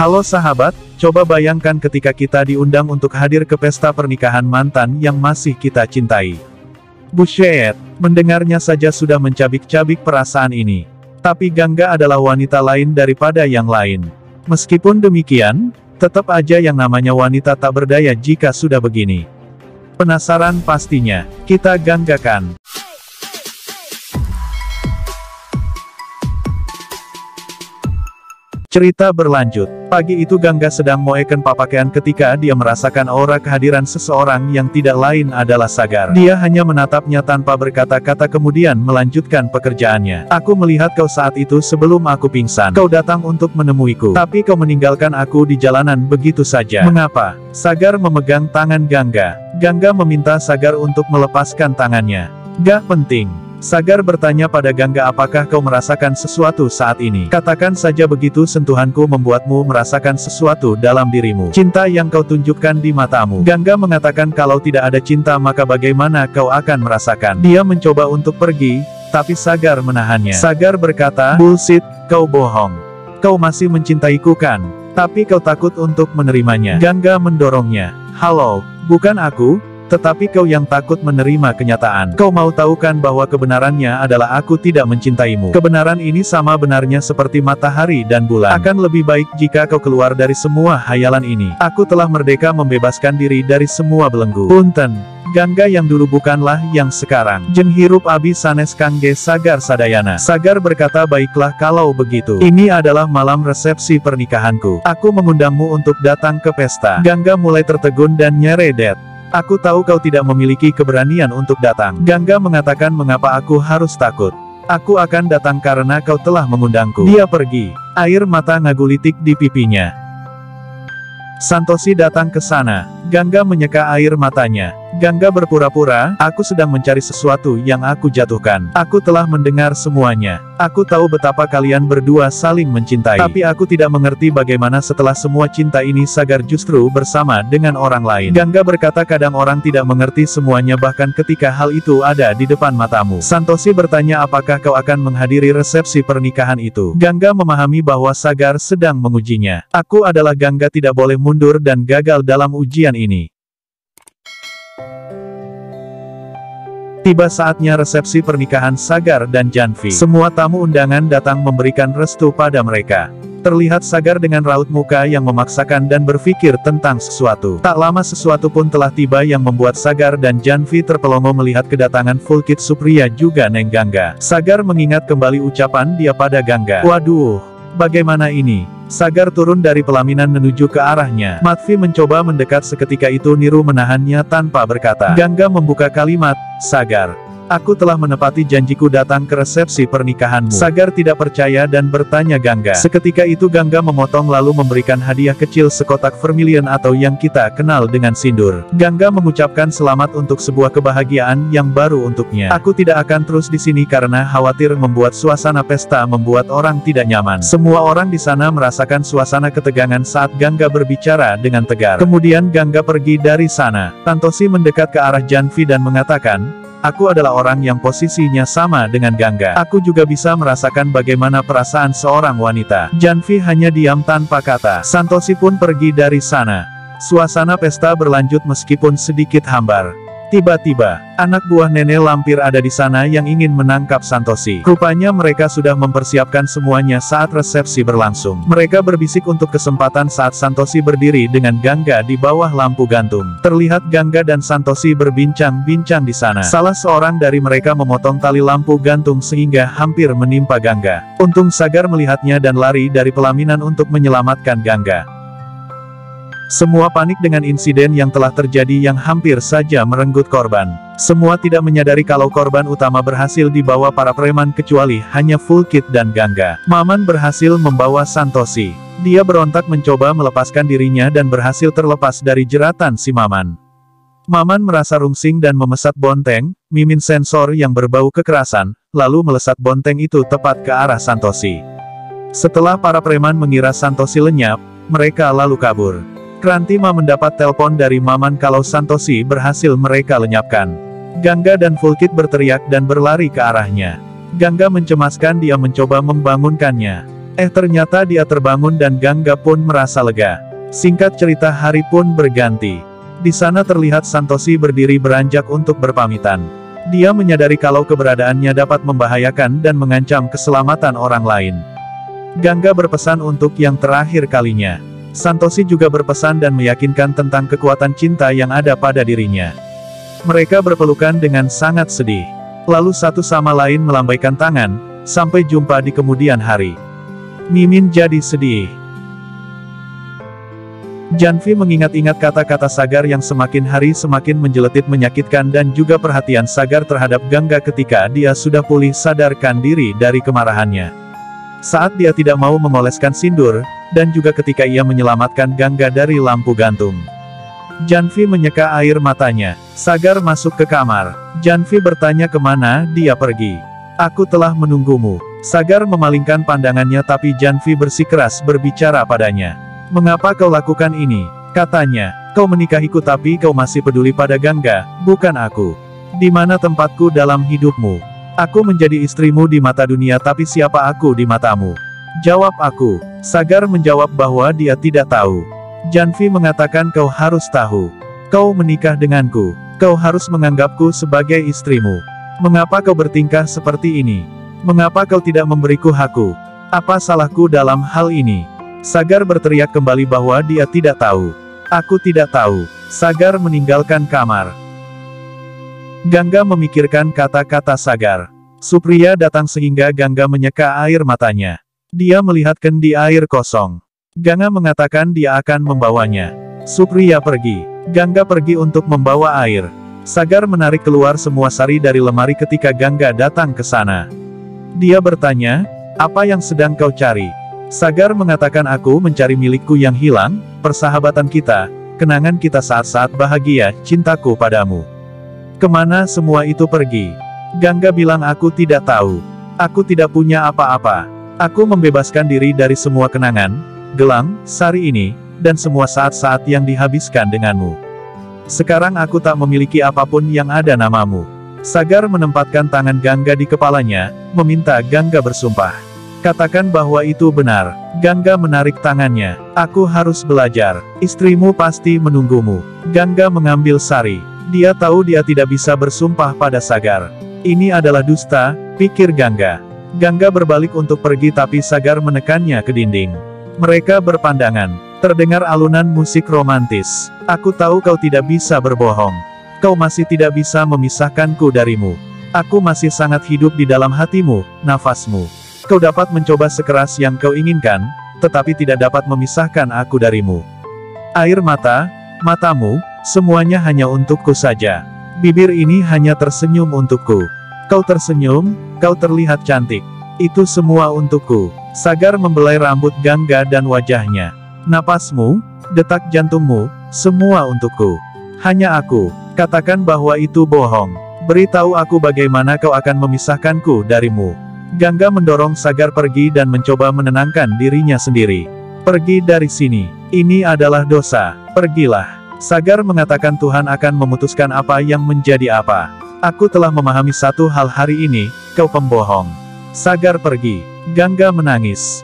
Halo sahabat, coba bayangkan ketika kita diundang untuk hadir ke pesta pernikahan mantan yang masih kita cintai. Busyet, mendengarnya saja sudah mencabik-cabik perasaan ini. Tapi Gangga adalah wanita lain daripada yang lain. Meskipun demikian, tetap aja yang namanya wanita tak berdaya jika sudah begini. Penasaran pastinya, kita ganggakan. Cerita berlanjut, pagi itu Gangga sedang moeken pakaian ketika dia merasakan aura kehadiran seseorang yang tidak lain adalah Sagar. Dia hanya menatapnya tanpa berkata-kata kemudian melanjutkan pekerjaannya. Aku melihat kau saat itu sebelum aku pingsan. Kau datang untuk menemuiku. Tapi kau meninggalkan aku di jalanan begitu saja. Mengapa? Sagar memegang tangan Gangga. Gangga meminta Sagar untuk melepaskan tangannya. Gak penting. Sagar bertanya pada Gangga, apakah kau merasakan sesuatu saat ini? Katakan saja begitu sentuhanku membuatmu merasakan sesuatu dalam dirimu. Cinta yang kau tunjukkan di matamu. Gangga mengatakan kalau tidak ada cinta maka bagaimana kau akan merasakan? Dia mencoba untuk pergi, tapi Sagar menahannya. Sagar berkata, bullshit, kau bohong. Kau masih mencintaiku kan? Tapi kau takut untuk menerimanya. Gangga mendorongnya. Halo, bukan aku. Tetapi kau yang takut menerima kenyataan. Kau mau tahu kan bahwa kebenarannya adalah aku tidak mencintaimu. Kebenaran ini sama benarnya seperti matahari dan bulan. Akan lebih baik jika kau keluar dari semua hayalan ini. Aku telah merdeka membebaskan diri dari semua belenggu. Punten, Gangga yang dulu bukanlah yang sekarang. Jeng hirup abi sanes kangge Sagar sadayana. Sagar berkata, baiklah kalau begitu. Ini adalah malam resepsi pernikahanku. Aku mengundangmu untuk datang ke pesta. Gangga mulai tertegun dan nyeredet. Aku tahu kau tidak memiliki keberanian untuk datang. Gangga mengatakan, mengapa aku harus takut? Aku akan datang karena kau telah mengundangku. Dia pergi. Air mata ngagulitik di pipinya. Santosi datang ke sana. Gangga menyeka air matanya. Gangga berpura-pura, aku sedang mencari sesuatu yang aku jatuhkan. Aku telah mendengar semuanya. Aku tahu betapa kalian berdua saling mencintai. Tapi aku tidak mengerti bagaimana setelah semua cinta ini Sagar justru bersama dengan orang lain. Gangga berkata, kadang orang tidak mengerti semuanya bahkan ketika hal itu ada di depan matamu. Santosi bertanya, apakah kau akan menghadiri resepsi pernikahan itu? Gangga memahami bahwa Sagar sedang mengujinya. Aku adalah Gangga tidak boleh mundur dan gagal dalam ujian ini. Tiba saatnya resepsi pernikahan Sagar dan Janvi. Semua tamu undangan datang memberikan restu pada mereka. Terlihat Sagar dengan raut muka yang memaksakan dan berpikir tentang sesuatu. Tak lama sesuatu pun telah tiba yang membuat Sagar dan Janvi terpelongo melihat kedatangan Fulkit Supriya juga Neng Gangga. Sagar mengingat kembali ucapan dia pada Gangga. Waduh, bagaimana ini? Sagar turun dari pelaminan menuju ke arahnya. Matvi mencoba mendekat, seketika itu Niru menahannya tanpa berkata. Gangga membuka kalimat, Sagar, aku telah menepati janjiku datang ke resepsi pernikahanmu. Sagar tidak percaya dan bertanya Gangga. Seketika itu Gangga memotong lalu memberikan hadiah kecil sekotak vermilion atau yang kita kenal dengan sindur. Gangga mengucapkan selamat untuk sebuah kebahagiaan yang baru untuknya. Aku tidak akan terus di sini karena khawatir membuat suasana pesta membuat orang tidak nyaman. Semua orang di sana merasakan suasana ketegangan saat Gangga berbicara dengan tegar. Kemudian Gangga pergi dari sana. Santosi mendekat ke arah Janvi dan mengatakan, aku adalah orang yang posisinya sama dengan Gangga. Aku juga bisa merasakan bagaimana perasaan seorang wanita. Janvi hanya diam tanpa kata. Santosi pun pergi dari sana. Suasana pesta berlanjut meskipun sedikit hambar. Tiba-tiba, anak buah nenek lampir ada di sana yang ingin menangkap Santosi. Rupanya mereka sudah mempersiapkan semuanya saat resepsi berlangsung. Mereka berbisik untuk kesempatan saat Santosi berdiri dengan Gangga di bawah lampu gantung. Terlihat Gangga dan Santosi berbincang-bincang di sana. Salah seorang dari mereka memotong tali lampu gantung sehingga hampir menimpa Gangga. Untung Sagar melihatnya dan lari dari pelaminan untuk menyelamatkan Gangga. Semua panik dengan insiden yang telah terjadi yang hampir saja merenggut korban. Semua tidak menyadari kalau korban utama berhasil dibawa para preman kecuali hanya Fulkit dan Gangga. Maman berhasil membawa Santosi. Dia berontak mencoba melepaskan dirinya dan berhasil terlepas dari jeratan si Maman. Maman merasa rungsing dan memesat bonteng, mimin sensor yang berbau kekerasan, lalu melesat bonteng itu tepat ke arah Santosi. Setelah para preman mengira Santosi lenyap, mereka lalu kabur. Krantima mendapat telepon dari Maman kalau Santosi berhasil mereka lenyapkan. Gangga dan Fulkit berteriak dan berlari ke arahnya. Gangga mencemaskan, dia mencoba membangunkannya. Ternyata dia terbangun dan Gangga pun merasa lega. Singkat cerita, hari pun berganti. Di sana terlihat Santoshi berdiri beranjak untuk berpamitan. Dia menyadari kalau keberadaannya dapat membahayakan dan mengancam keselamatan orang lain. Gangga berpesan untuk yang terakhir kalinya. Santoshi juga berpesan dan meyakinkan tentang kekuatan cinta yang ada pada dirinya. Mereka berpelukan dengan sangat sedih. Lalu satu sama lain melambaikan tangan, sampai jumpa di kemudian hari. Mimin jadi sedih. Janvi mengingat-ingat kata-kata Sagar yang semakin hari semakin menjeletit menyakitkan dan juga perhatian Sagar terhadap Gangga ketika dia sudah pulih sadarkan diri dari kemarahannya. Saat dia tidak mau memoleskan sindur, dan juga ketika ia menyelamatkan Gangga dari lampu gantung. Janvi menyeka air matanya. Sagar masuk ke kamar. Janvi bertanya kemana dia pergi. Aku telah menunggumu. Sagar memalingkan pandangannya tapi Janvi bersikeras berbicara padanya. Mengapa kau lakukan ini? Katanya, kau menikahiku tapi kau masih peduli pada Gangga, bukan aku. Di mana tempatku dalam hidupmu? Aku menjadi istrimu di mata dunia tapi siapa aku di matamu? Jawab aku. Sagar menjawab bahwa dia tidak tahu. Janvi mengatakan kau harus tahu. Kau menikah denganku. Kau harus menganggapku sebagai istrimu. Mengapa kau bertingkah seperti ini? Mengapa kau tidak memberiku hakku? Apa salahku dalam hal ini? Sagar berteriak kembali bahwa dia tidak tahu. Aku tidak tahu. Sagar meninggalkan kamar. Gangga memikirkan kata-kata Sagar. Supriya datang sehingga Gangga menyeka air matanya. Dia melihat kendi air kosong. Gangga mengatakan dia akan membawanya. Supriya pergi. Gangga pergi untuk membawa air. Sagar menarik keluar semua sari dari lemari ketika Gangga datang ke sana. Dia bertanya, apa yang sedang kau cari? Sagar mengatakan aku mencari milikku yang hilang, persahabatan kita, kenangan kita saat-saat bahagia, cintaku padamu. Kemana semua itu pergi? Gangga bilang aku tidak tahu. Aku tidak punya apa-apa. Aku membebaskan diri dari semua kenangan, gelang, sari ini, dan semua saat-saat yang dihabiskan denganmu. Sekarang aku tak memiliki apapun yang ada namamu. Sagar menempatkan tangan Gangga di kepalanya, meminta Gangga bersumpah. Katakan bahwa itu benar. Gangga menarik tangannya. Aku harus belajar. Istrimu pasti menunggumu. Gangga mengambil sari. Dia tahu dia tidak bisa bersumpah pada Sagar. Ini adalah dusta, pikir Gangga. Gangga berbalik untuk pergi tapi Sagar menekannya ke dinding. Mereka berpandangan. Terdengar alunan musik romantis. Aku tahu kau tidak bisa berbohong. Kau masih tidak bisa memisahkanku darimu. Aku masih sangat hidup di dalam hatimu, nafasmu. Kau dapat mencoba sekeras yang kau inginkan, tetapi tidak dapat memisahkan aku darimu. Air mata, matamu, semuanya hanya untukku saja. Bibir ini hanya tersenyum untukku. Kau tersenyum, kau terlihat cantik. Itu semua untukku. Sagar membelai rambut Gangga dan wajahnya. Napasmu, detak jantungmu, semua untukku. Hanya aku. Katakan bahwa itu bohong. Beritahu aku bagaimana kau akan memisahkanku darimu. Gangga mendorong Sagar pergi dan mencoba menenangkan dirinya sendiri. Pergi dari sini. Ini adalah dosa. Pergilah. Sagar mengatakan Tuhan akan memutuskan apa yang menjadi apa. Aku telah memahami satu hal hari ini, kau pembohong. Sagar pergi. Gangga menangis.